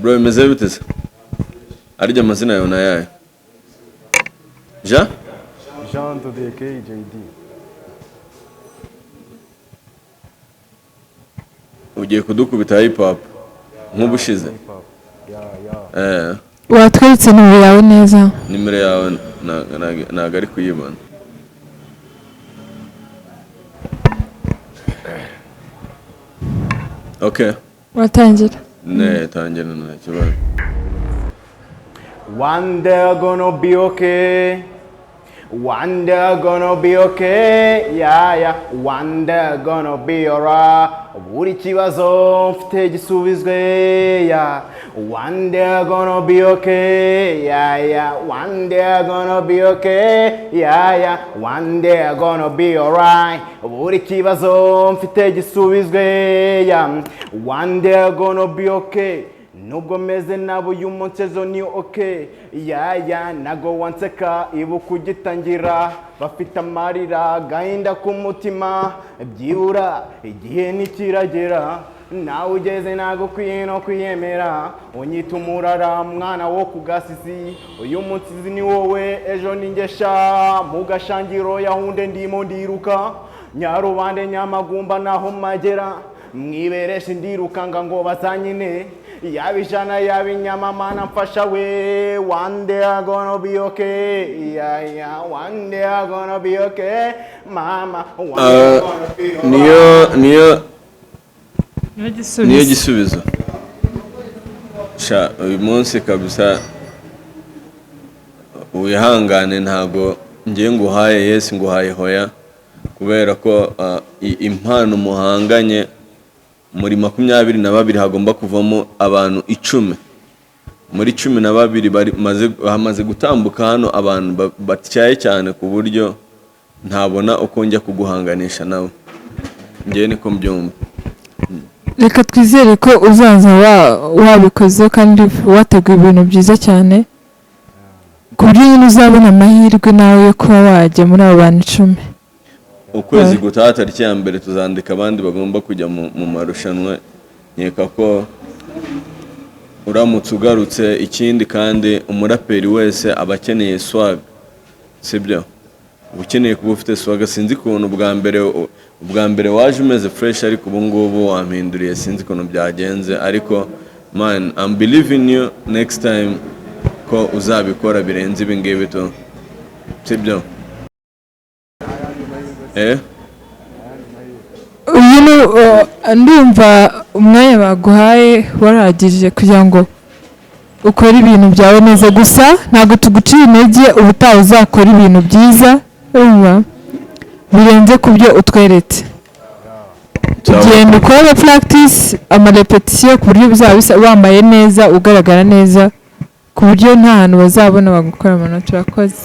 bro imeze bite se arya amazina yawe nayaye Jean to the KJD ugiye kudukubita hip hop nk'ubushize watweretse nimero yawe neza nimero yawe ntago ari kuyibona okay watangira tangira nta kibazo One day I'm gonna be okay. One day I'm gonna be okay. Yeah. One day I'm gonna be alright. Buri kibazo mfite gisubizwe. Yeah. One day I'm gonna be okay. Yeah. One day I'm gonna be okay. Yeah. One day I'm gonna be alright. Buri kibazo mfite gisubizwe. Yeah. One day I'm gonna be okay. Nubwo meze nabo y'umunsezo ni okay. Nago wanseka ibuka ugitangira bafite amarira gahinda ku mutima byibura igihe nikiragera nawe ugeze nago kwino kwiyemera unyita umurara mwana wo kugasisi uyu munsi ni wowe ejo ningesha mu gashangiro yahunde ndimo ndiruka nyarubande nyamagumba naho magera mwibereshe ndirukanga ngo basanyine yabijana yabinyamamana mfasha we one day I'm gonna be okay one day I'm gonna be okay mama one day I'm gonna be okay niyo gisubizo sha uyu munsi kabisa wihangane ntago ngiye nguhaye yes nguhaye hoya kubera ko impano muhanganye muri 22 hagomba kuvamo abantu 10 muri 12 bamaze gutambuka hano abantu batyaye cyane ku buryo ntabona uko njya kuguhanganisha nawe ngiye niko mbyumva reka twizere ko uzaza wabikoze kandi wateguye ibintu byiza cyane ku buryo uzabona amahirwe nawe yo kuba wajya muri abo bantu 10 ukwezi gutaha tariki ya mbere tuzandika abandi bagomba kujya mu marushanwa nkeka ko uramutse ugarutse ikindi kandi umuraperi wese aba akeneye swag sibyo ukeneye kuba ufite swag sinzi kuntu ubwa mbere waje umeze fresh ariko ubu ngubu wampinduriye sinzi kuntu byagenze ariko man I'm believing you next time ko uzabikora birenze ibi ngibi to sibyo ndumva umwanya baguhaye warahagije kugira ngo ukore ibintu byawe neza gusa ntabwo tuguciye intege ubutaha uzakora ibintu byiza birenze ku byo utweretse ugenda ukora practice amarepetisiyo ku buryo uzaba wambaye neza ugaragara neza ku buryo nta hantu bazabona bagukora amanota urakoze.